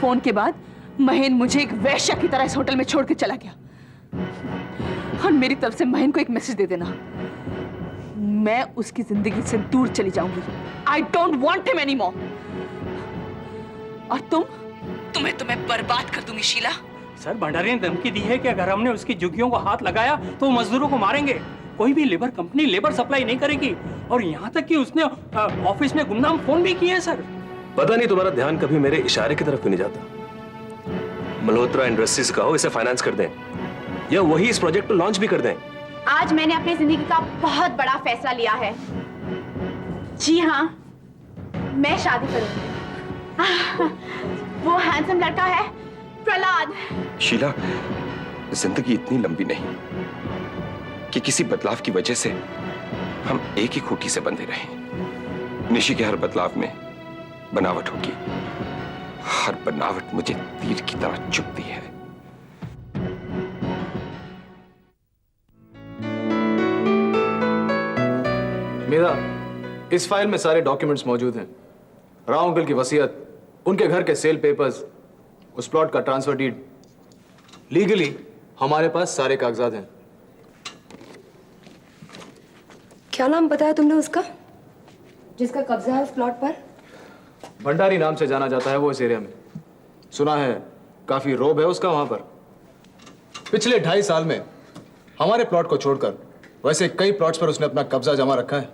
Phone के बाद महेन मुझे एक वैश्या की तरह इस होटल में छोड़ के चला गया। और मेरी तरफ से महेन को एक मैसेज दे देना, मैं उसकी जिंदगी से दूर चली जाऊंगी। I don't want him any more. और तुम्हें बर्बाद कर दूंगी शीला। सर, भंडारी ने धमकी दी है कि अगर हमने उसकी झुग्गियों को हाथ लगाया तो मजदूरों को मारेंगे। कोई भी लेबर कंपनी लेबर सप्लाई नहीं करेगी। और यहाँ तक कि उसने ऑफिस में गुमनाम फोन भी किए हैं सर। पता नहीं तुम्हारा ध्यान कभी मेरे इशारे की तरफ भी नहीं जाता। मल्होत्रा इंडस्ट्रीज कहो इसे फाइनेंस कर दें या वही इस प्रोजेक्ट को लॉन्च भी कर दें। आज मैंने अपनी जिंदगी का बहुत बड़ा फैसला लिया है। जी हाँ, मैं शादी करूंगी। वो हैंडसम लड़का है प्रहलाद। शीला, जिंदगी इतनी लंबी नहीं कि किसी बदलाव की वजह से हम एक ही खूंटी से बंधे रहें। निशी के हर बदलाव में बनावट होगी। हर बनावट मुझे तीर की तरह चुभती है। मेरा इस फाइल में सारे डॉक्यूमेंट्स मौजूद हैं। राव अंकल की वसीयत, उनके घर के सेल पेपर्स, उस प्लॉट का ट्रांसफर डीड। लीगली हमारे पास सारे कागजात हैं। क्या नाम बताया तुमने उसका, जिसका कब्जा है उस प्लॉट पर? भंडारी नाम से जाना जाता है वो इस एरिया में। सुना है काफी रोब है उसका वहां पर। पिछले 2.5 साल में हमारे प्लॉट को छोड़कर वैसे कई प्लॉट्स पर उसने अपना कब्जा जमा रखा है।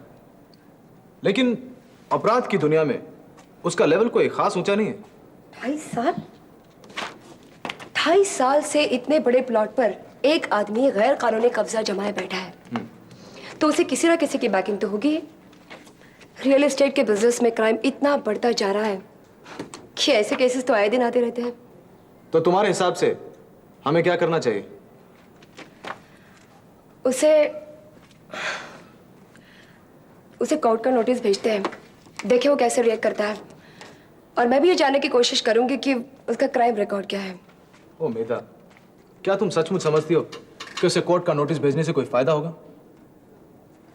लेकिन अपराध की दुनिया में उसका लेवल कोई खास ऊंचा नहीं है। 2.5 साल? 2.5 साल से इतने बड़े प्लॉट पर एक आदमी गैर कानूनी कब्जा जमाए बैठा है, तो उसे किसी ना किसी की बैकिंग तो होगी। रियल एस्टेट के बिजनेस में क्राइम इतना बढ़ता जा रहा है कि ऐसे केसेस तो आए दिन आते रहते हैं। तो तुम्हारे हिसाब से हमें क्या करना चाहिए? उसे कोर्ट का नोटिस भेजते हैं, देखे वो कैसे रिएक्ट करता है। और मैं भी ये जानने की कोशिश करूंगी कि उसका क्राइम रिकॉर्ड क्या है। ओ मेधा, क्या तुम सचमुच समझती हो कि उसे कोर्ट का नोटिस भेजने से कोई फायदा होगा?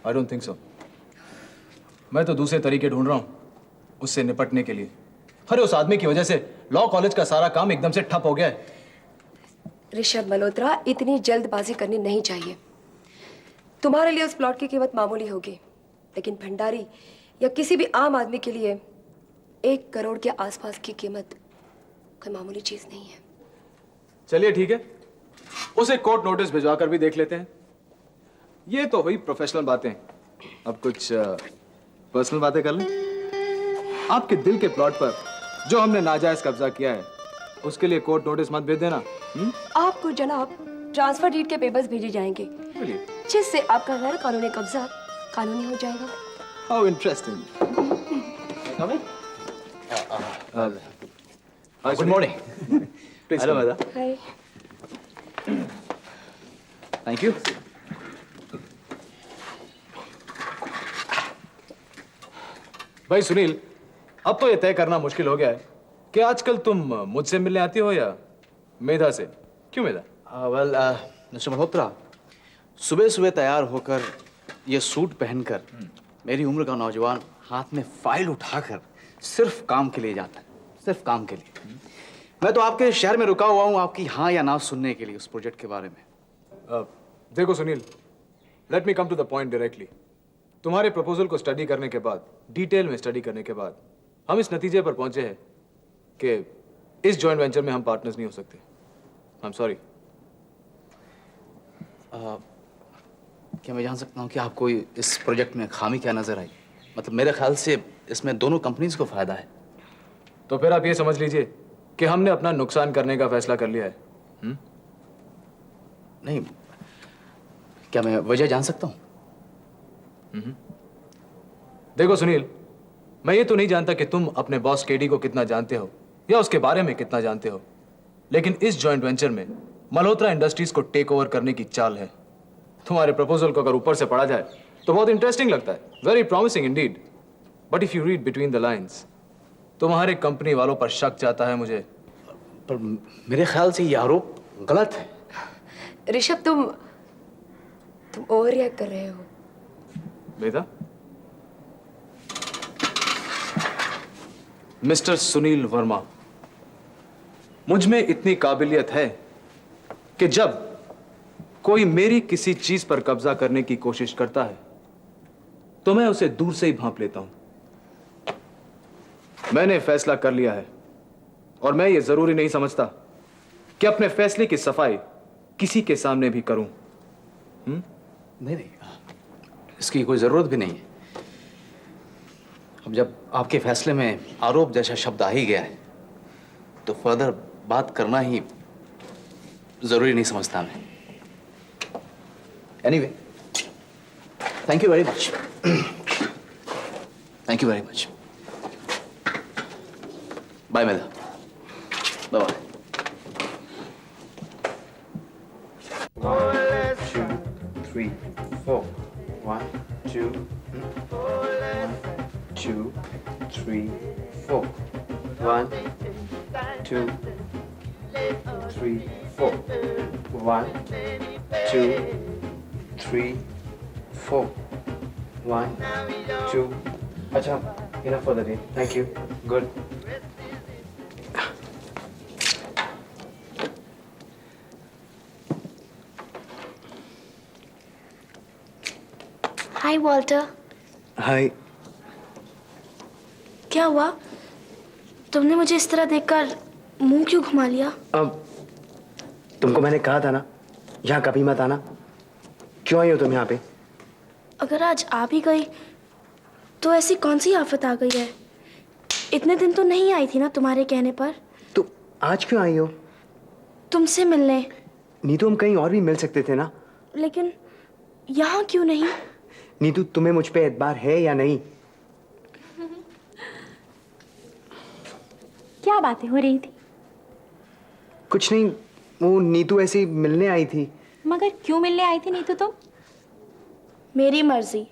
I don't think so. मैं तो दूसरे तरीके ढूंढ रहा हूं उससे निपटने के लिए। अरे उस आदमी की वजह से लॉ कॉलेज का सारा काम एकदम से ठप हो गया है। ऋषभ मल्होत्रा, इतनी जल्दबाजी करनी नहीं चाहिए। तुम्हारे लिए उस प्लॉट की कीमत मामूली होगी, लेकिन भंडारी या किसी भी आम आदमी के लिए 1 करोड़ के आसपास की कीमत कोई मामूली चीज नहीं है। चलिए ठीक है, उसे कोर्ट नोटिस भिजवा कर भी देख लेते हैं। ये तो हुई प्रोफेशनल बातें। अब कुछ पर्सनल बातें कर लें। आपके दिल के प्लॉट पर जो हमने नाजायज कब्जा किया है उसके लिए कोर्ट नोटिस मत भेज देना। आपको जनाब ट्रांसफर डीड के पेपर्स भेजे जाएंगे, जिससे आपका गैर कानूनी कब्जा कानूनी हो जाएगा। How interesting. Good morning. Hello Medha. Hi. Thank you. भाई सुनील, अब तो ये तय करना मुश्किल हो गया है कि आजकल तुम मुझसे मिलने आती हो या मेधा से। क्यों मेधा? वेल मिस्टर मल्होत्रा, सुबह सुबह तैयार होकर ये सूट पहनकर मेरी उम्र का नौजवान हाथ में फाइल उठाकर सिर्फ काम के लिए जाता है, सिर्फ काम के लिए। मैं तो आपके शहर में रुका हुआ हूँ आपकी हाँ या ना सुनने के लिए उस प्रोजेक्ट के बारे में। देखो Sunil, let me come to the point directly. तुम्हारे प्रपोजल को स्टडी करने के बाद, डिटेल में स्टडी करने के बाद, हम इस नतीजे पर पहुंचे हैं कि इस जॉइंट वेंचर में हम पार्टनर्स नहीं हो सकते। I am sorry. क्या मैं जान सकता हूँ कि आपको इस प्रोजेक्ट में खामी क्या नजर आई? मतलब मेरे ख्याल से इसमें दोनों कंपनीज को फायदा है। तो फिर आप ये समझ लीजिए कि हमने अपना नुकसान करने का फैसला कर लिया है। नहीं, क्या मैं वजह जान सकता हूँ? देखो सुनील, मैं ये तो नहीं जानता कि तुम अपने बॉस केडी को कितना जानते हो या उसके बारे में कितना जानते हो, लेकिन इस जॉइंट वेंचर में मल्होत्रा इंडस्ट्रीज को टेक ओवर करने की चाल है। तुम्हारे प्रपोजल को अगर ऊपर से पढ़ा जाए तो बहुत इंटरेस्टिंग लगता है, very promising Indeed. But if you read between the lines, तुम्हारे कंपनी वालों पर शक जाता है मुझे। पर मेरे ख्याल से ये आरोप गलत है। ऋषभ, तुम ओवर रिएक्ट कर रहे हो। बेटा, मिस्टर सुनील वर्मा, मुझ में इतनी काबिलियत है कि जब कोई मेरी किसी चीज पर कब्जा करने की कोशिश करता है तो मैं उसे दूर से ही भांप लेता हूं। मैंने फैसला कर लिया है और मैं ये जरूरी नहीं समझता कि अपने फैसले की सफाई किसी के सामने भी करूं। नहीं नहीं, इसकी कोई जरूरत भी नहीं है। अब जब आपके फैसले में आरोप जैसा शब्द आ ही गया है तो फर्दर बात करना ही जरूरी नहीं समझता मैं। Anyway, thank you very much. Thank you very much. Bye Medha. Bye bye. 3, 4. 1, 2, 2, 3, 4. 1, 2, 3, 4. 1, 2, 3, 4. 1, 2. अच्छा, enough for the day. Thank you. Good. Hi Walter. Hi. क्या हुआ? तुमने मुझे इस तरह देखकर मुंह क्यों घुमा लिया? अब तुमको मैंने कहा था ना यहाँ कभी मत आना। क्यों आई हो तुम यहाँ पे? अगर आज आ भी गई तो ऐसी कौन सी आफत आ गई है? इतने दिन तो नहीं आई थी ना तुम्हारे कहने पर। तो आज क्यों आई हो? तुमसे मिलने। नीतू, हम कहीं और भी मिल सकते थे ना। लेकिन यहाँ क्यों नहीं? नीतू, तुम्हें मुझ पे एतबार है या नहीं? क्या बातें हो रही थी? कुछ नहीं, वो नीतू ऐसे ही मिलने आई थी। मगर क्यों मिलने आई थी नीतू तुम? मेरी मर्जी।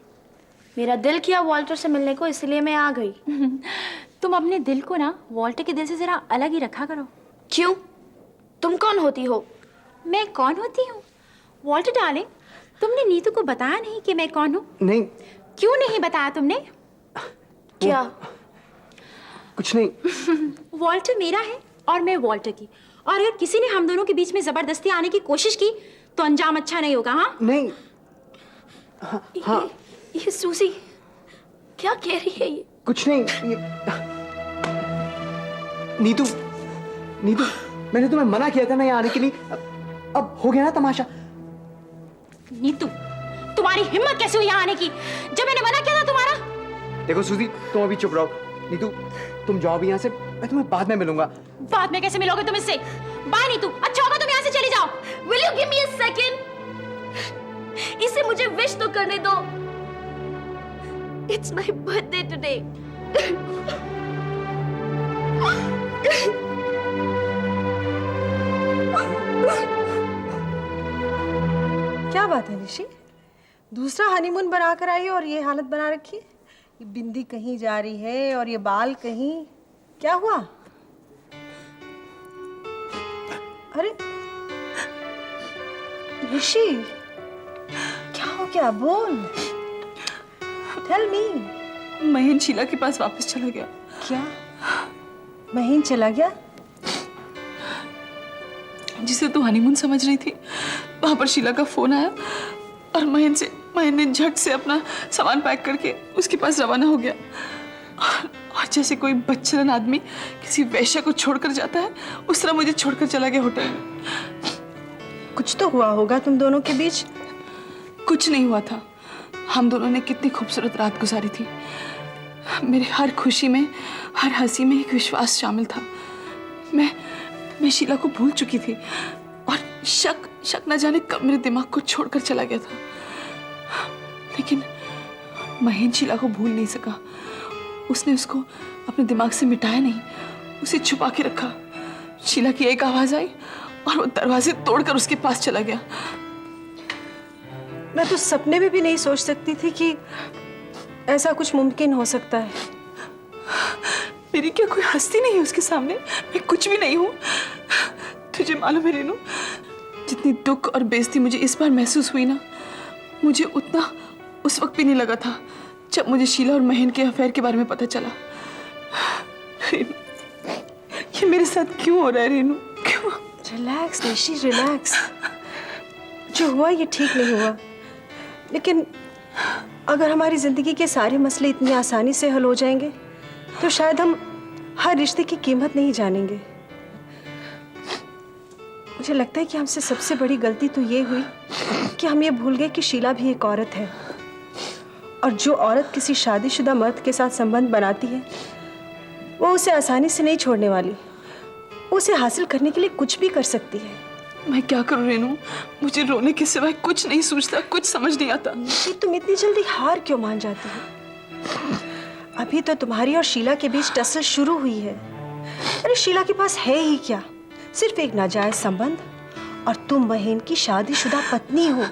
मेरा दिल किया वॉल्टर से मिलने को, इसलिए मैं आ गई। तुम अपने दिल को ना वॉल्टर के दिल से जरा अलग ही रखा करो। क्यों? तुम कौन होती हो? मैं कौन होती हूँ? वॉल्टर डार्लिंग, तुमने नीतू को बताया नहीं कि मैं कौन हूँ? नहीं। क्यों नहीं बताया तुमने? क्या? कुछ नहीं। वॉल्टर मेरा है और मैं वॉल्टर की, और अगर किसी ने हम दोनों के बीच में जबरदस्ती आने की कोशिश की तो अंजाम अच्छा नहीं होगा। हाँ नहीं। हाँ। ये सूजी क्या कह रही है? ये कुछ नहीं। नीतू, नीतू, मैंने तुम्हें मना किया था ना यहाँ आने के लिए। अब हो गया ना तमाशा। नीतू, तुम्हारी हिम्मत कैसे हुई यहाँ आने की जब मैंने मना किया था तुम्हारा? देखो सूजी, तुम अभी चुप रहो। नीतू, तुम जाओ भी यहाँ से, मैं तुम्हें बाद में मिलूंगा। बाद में कैसे मिलोगे तुम इससे? बाय नीतू, अच्छा होगा तुम यहाँ से चली जाओ। Will you give me a second? इसे मुझे विश तो करने दो। It's my birthday today. क्या बात है निशी? दूसरा हनीमून बनाकर आई और ये हालत बना रखी है। ये बिंदी कहीं जा रही है और ये बाल कहीं। क्या हुआ? अरे ऋषि, क्या हो गया? बोल, टेल मी। महेंद्र शीला के पास वापस चला गया। क्या? महेंद्र चला गया? जिसे तू हनीमून समझ रही थी, वहां पर शीला का फोन आया और महेंद्र ने झट से अपना सामान पैक करके उसके पास रवाना हो गया। और जैसे कोई बच्चन आदमी किसी वैश्या को छोड़कर जाता है, उस तरह मुझे छोड़कर चला गया होटल में। कुछ तो हुआ होगा तुम दोनों के बीच। कुछ नहीं हुआ था। हम दोनों ने कितनी खूबसूरत रात गुजारी थी। मेरे हर खुशी में, हर हंसी में एक विश्वास शामिल था। मैं शीला को भूल चुकी थी और शक न जाने कब मेरे दिमाग को छोड़कर चला गया था। लेकिन महेंद्र शीला को भूल नहीं सका। उसने उसको अपने दिमाग से मिटाया नहीं, उसे छुपा के रखा। शीला की एक आवाज आई और वो दरवाजे तोड़कर उसके पास चला गया। मैं तो सपने में भी नहीं सोच सकती थी कि ऐसा कुछ मुमकिन हो सकता है। मेरी क्या कोई हस्ती नहीं है उसके सामने? मैं कुछ भी नहीं हूँ। तुझे मालूम है रेनू, जितनी दुख और बेइज्जती मुझे इस बार महसूस हुई ना, मुझे उतना उस वक्त भी नहीं लगा था जब मुझे शीला और महेंद्र के अफेयर के बारे में पता चला। रेनू, ये मेरे साथ क्यों हो रहा है रेनू? Relax Nishi, relax. जो हुआ ये ठीक नहीं हुआ, लेकिन अगर हमारी जिंदगी के सारे मसले इतनी आसानी से हल हो जाएंगे तो शायद हम हर रिश्ते की कीमत नहीं जानेंगे। मुझे लगता है कि हमसे सबसे बड़ी गलती तो ये हुई कि हम ये भूल गए कि शीला भी एक औरत है, और जो औरत किसी शादीशुदा मर्द के साथ संबंध बनाती है वो उसे आसानी से नहीं छोड़ने वाली। वो उसे हासिल करने के लिए कुछ भी कर सकती है। मैं क्या करूं रेनू, मुझे रोने के सिवाय कुछ नहीं सूझता, कुछ समझ नहीं आता। तुम इतनी जल्दी हार क्यों मान जाती हो? अभी तो तुम्हारी और शीला के बीच टसल शुरू हुई है। अरे शीला के पास है ही क्या, सिर्फ एक नाजायज संबंध, और तुम महेन की शादीशुदा पत्नी हो।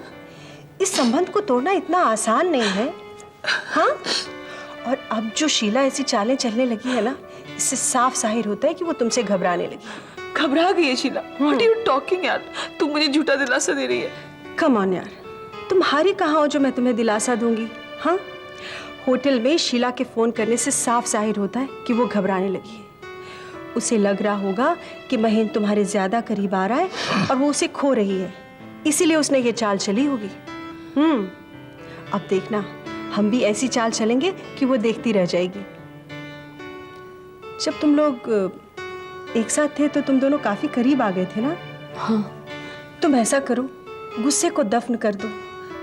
इस संबंध को तोड़ना इतना आसान नहीं है। हाँ, और अब जो शीला ऐसी चालें चलने लगी है ना, इससे साफ जाहिर होता है कि वो तुमसे घबराने लगी। घबरा गई है Sheila? What are you talking यार? तू मुझे झूठा दिलासा दे रही है। कम ऑन यार, तुम हारी कहाँ हो जो मैं तुम्हें दिलासा दूंगी? हाँ, होटल में शीला के फोन करने से साफ जाहिर होता है कि वो घबराने लगी है। उसे लग रहा होगा कि महेन तुम्हारे ज्यादा करीब आ रहा है और वो उसे खो रही है, इसीलिए उसने ये चाल चली होगी। अब देखना, हम भी ऐसी चाल चलेंगे कि वो देखती रह जाएगी। जब तुम लोग एक साथ थे तो तुम दोनों काफी करीब आ गए थे ना? हाँ। तुम ऐसा करो, गुस्से को दफन कर दो,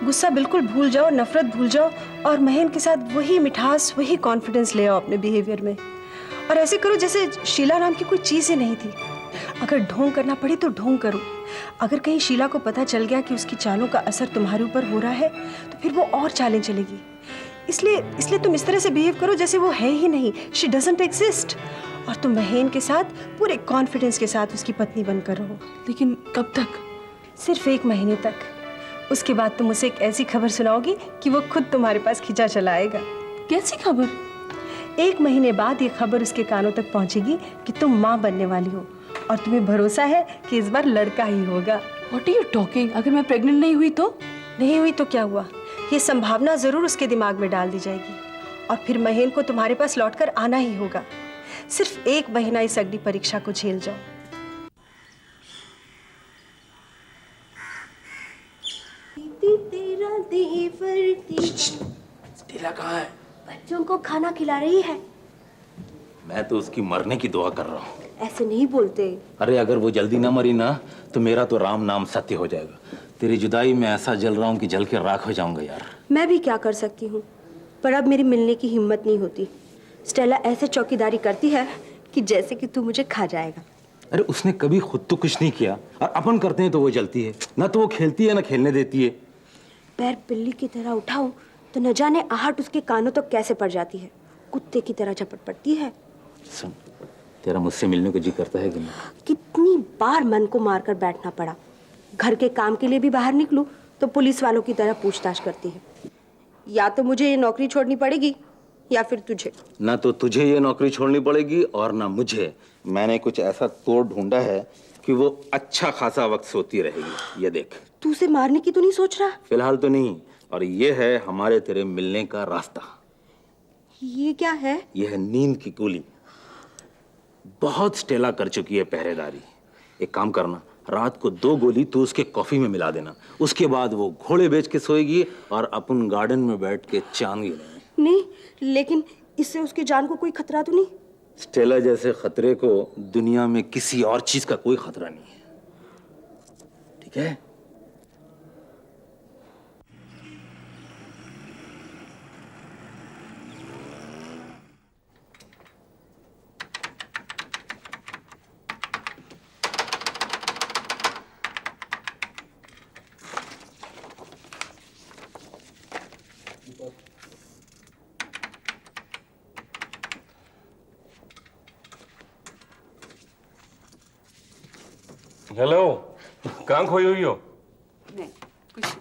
गुस्सा बिल्कुल भूल जाओ, नफरत भूल जाओ, और महेन के साथ वही मिठास, वही कॉन्फिडेंस ले आओ अपने बिहेवियर में। और ऐसे करो जैसे शीला नाम की कोई चीज ही नहीं थी। अगर ढोंग करना पड़े तो ढोंग करो। अगर कहीं शीला को पता चल गया कि उसकी चालों का असर तुम्हारे ऊपर हो रहा है तो फिर वो और चालें चलेगी। इसलिए तुम इस तरह से बिहेव करो जैसे वो है ही नहीं, शी डजंट एग्जिस्ट, और तुम महेन के साथ पूरे कॉन्फिडेंस के साथ उसकी पत्नी बनकर रहो। लेकिन कब तक? सिर्फ 1 महीने तक। उसके बाद तुम उसे एक ऐसी खबर सुनाओगी कि वो खुद तुम्हारे पास खींचा चला आएगा। कैसी खबर? 1 महीने बाद ये खबर उसके कानों तक पहुंचेगी कि तुम माँ बनने वाली हो, और तुम्हें भरोसा है कि इस बार लड़का ही होगा। What are you talking? अगर मैं प्रेग्नेंट नहीं हुई तो? नहीं हुई तो क्या हुआ, ये संभावना जरूर उसके दिमाग में डाल दी जाएगी, और फिर महेन को तुम्हारे पास लौटकर आना ही होगा। सिर्फ 1 महीना इस अग्नि परीक्षा को झेल जाओ। तेरा देवर स्टेला कहाँ है? बच्चों को खाना खिला रही है। मैं तो उसकी मरने की दुआ कर रहा हूँ। ऐसे नहीं बोलते। अरे अगर वो जल्दी ना मरी ना तो मेरा तो राम नाम सत्य हो जाएगा। तेरी जुदाई में ऐसा जल रहा हूँ कि जल के राख हो जाऊंगा यार। मैं भी क्या कर सकती हूँ, पर अब मेरी मिलने की हिम्मत नहीं होती। स्टेला ऐसे चौकीदारी करती है कि जैसे कि तू मुझे खा जाएगा। अरे उसने कभी खुद तो कुछ नहीं किया, और अपन करते हैं तो वो जलती है। ना तो वो खेलती है ना खेलने देती है। पैर बिल्ली की तरह उठाऊं तो न जाने आहट उसके कानों तक कैसे पड़ जाती है, कुत्ते की तरह झपट पड़ती है। सुन, तेरा मुझसे मिलने को जी करता है कि नहीं? कितनी बार मन को मारकर बैठना पड़ा। घर के काम के लिए भी बाहर निकलूं तो पुलिस वालों की तरह पूछताछ करती है। या तो मुझे ये नौकरी छोड़नी पड़ेगी या फिर तुझे। ना तो तुझे ये नौकरी छोड़नी पड़ेगी और ना मुझे। मैंने कुछ ऐसा तोड़ ढूंढा है कि वो अच्छा खासा वक्त सोती रहेगी। ये देख। तू उसे मारने की तो नहीं सोच रहा? फिलहाल तो नहीं, और ये है हमारे तेरे मिलने का रास्ता। ये क्या है? ये है नींद की गोली। बहुत स्टेला कर चुकी है पहरेदारी। एक काम करना, रात को 2 गोली तू उसके कॉफी में मिला देना। उसके बाद वो घोड़े बेच के सोएगी और अपन गार्डन में बैठ के चांद गिनेंगे। नहीं, लेकिन इससे उसकी जान को कोई खतरा तो नहीं? स्टेला जैसे खतरे को दुनिया में किसी और चीज का कोई खतरा नहीं है। ठीक है? हेलो, कहाँ खोई हुई हो? नहीं, कुछ नहीं।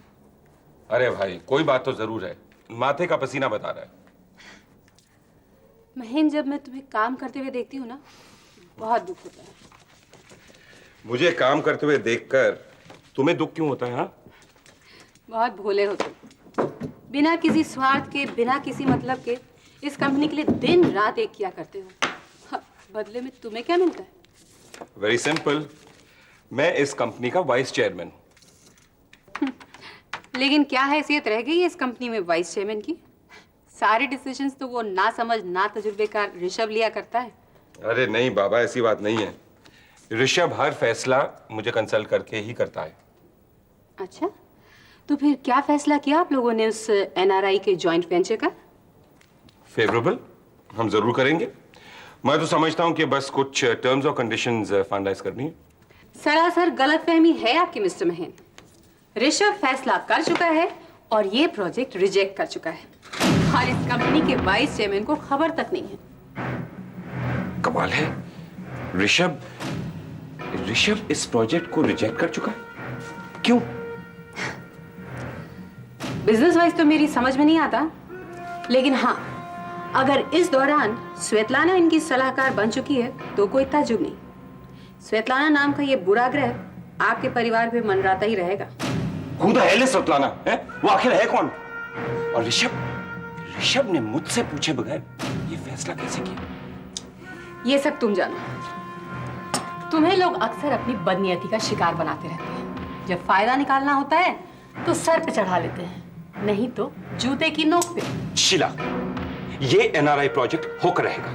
अरे भाई, कोई बात तो जरूर है। माथे का पसीना बता रहा है। महेन, जब मैं तुम्हें काम करते हुए देखती हूँ ना, बहुत दुख होता है। मुझे काम करते हुए देखकर तुम्हें दुख क्यों होता है? हाँ, बहुत भोले हो तुम। बिना किसी स्वार्थ के, बिना किसी मतलब के इस कंपनी के लिए दिन रात एक किया करते हो। हाँ, बदले में तुम्हें क्या मिलता है? Very simple. मैं इस कंपनी का वाइस चेयरमैन हूं। लेकिन क्या हैसियत रह गई है इस कंपनी में वाइस चेयरमैन की? सारे डिसीजंस तो वो ना समझ ना तजुर्बेकार ऋषभ लिया करता है। अरे नहीं बाबा, ऐसी बात नहीं है। ऋषभ हर फैसला मुझे कंसल्ट करके ही करता है। अच्छा, तो फिर क्या फैसला किया आप लोगों ने उस एनआरआई के जॉइंट वेंचर का? फेवरेबल हम जरूर करेंगे। मैं तो समझता हूं कि बस कुछ टर्म्स और कंडीशंस फाइनलाइज करनी है। सरासर गलतफहमी है आपकी मिस्टर महेन। ऋषभ फैसला कर चुका है और ये प्रोजेक्ट रिजेक्ट कर चुका है और इस कंपनी के वाइस चेयरमैन को खबर तक नहीं है। कमाल है, ऋषभ इस प्रोजेक्ट को रिजेक्ट कर चुका है। क्यों? बिजनेस वाइज तो मेरी समझ में नहीं आता, लेकिन हाँ, अगर इस दौरान स्वेतलाना इनकी सलाहकार बन चुकी है तो कोई ताज्जुब नहीं। स्वेतलाना नाम का ये बुरा ग्रह आपके परिवार पे मंडराता ही रहेगा। Who the hell is स्वतलाना है? वो आखिर है कौन? और ऋषभ ने मुझसे पूछे बगैर ये फैसला कैसे किया? ये सब तुम जानो। तुम्हें लोग अक्सर अपनी बदनीयती का शिकार बनाते रहते हैं। जब फायदा निकालना होता है तो सर पे चढ़ा लेते हैं, नहीं तो जूते की नोक पे। शीला, ये एनआरआई प्रोजेक्ट होकर रहेगा।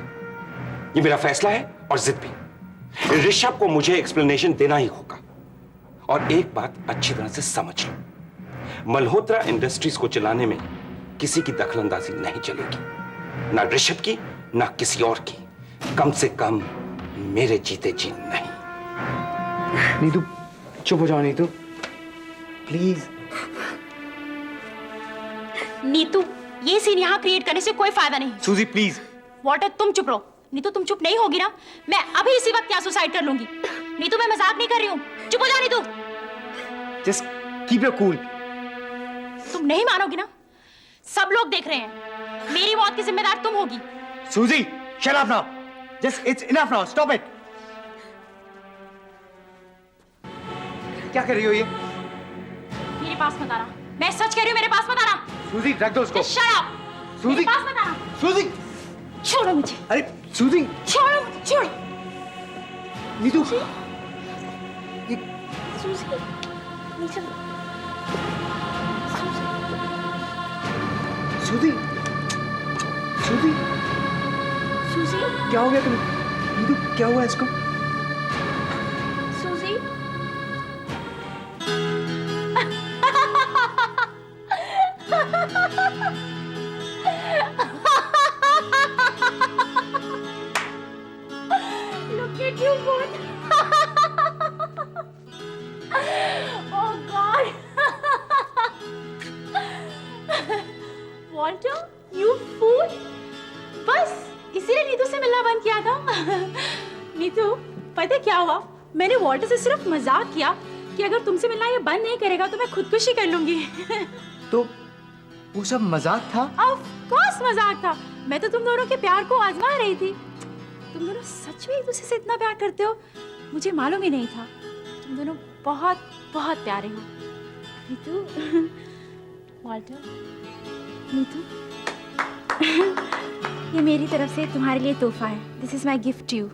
ये मेरा फैसला है और जिद भी। ऋषभ को मुझे एक्सप्लेनेशन देना ही होगा। और एक बात अच्छी तरह से समझ लो, मल्होत्रा इंडस्ट्रीज को चलाने में किसी की दखलंदाजी नहीं चलेगी, ना ऋषभ की ना किसी और की, कम से कम मेरे जीते जी नहीं। नीतू चुप हो जाओ नीतू, प्लीज। नीतू, ये सीन यहाँ क्रिएट करने से कोई फायदा नहीं। सूजी प्लीज। वॉटर, तुम चुप रहो। नीतू तुम चुप नहीं होगी ना, मैं अभी इसी वक्त यहाँ सुसाइड कर लूंगी। नीतू मैं मजाक नहीं कर रही हूँ, चुप हो जाओ Neetu. Just keep your cool. तुम नहीं मानोगी ना, सब लोग देख रहे हैं। मेरी मौत की जिम्मेदार तुम होगी। सूजी shut up now, just it's enough now, stop it. क्या कर रही हो ये? मेरे पास मत आना, मैं सच कह रही हूँ, मेरे पास मत आना। सूजी रख दो उसको। Shut up. सूजी, मेरे पास मत आना। सूजी छोड़ो मुझे। अरे सूजी छोड़ो, छोड़ो। नीतू। सूजी, नीचे। सूजी सूजी सूजी, क्या हो गया तुम्हें? नीतू क्या हुआ इसको? सूजी। Look at you both. Oh God. Walter, you fool. बस इसीलिए नीतू से मिलना बंद किया था। नीतू, पता क्या हुआ? मैंने वॉल्टर से सिर्फ मजाक किया कि अगर तुमसे मिलना ये बंद नहीं करेगा तो मैं खुदकुशी कर लूंगी। तो वो सब मजाक था? ऑफ कोर्स मजाक था। मैं तो तुम दोनों के प्यार को आजमा रही थी। तुम दोनों सच में एक दूसरे से इतना प्यार करते हो, मुझे मालूम ही नहीं था। तुम दोनों बहुत बहुत प्यारे हो। नीतू, वॉल्टर, नीतू, ये मेरी तरफ से तुम्हारे लिए तोहफा है। This is my gift to you.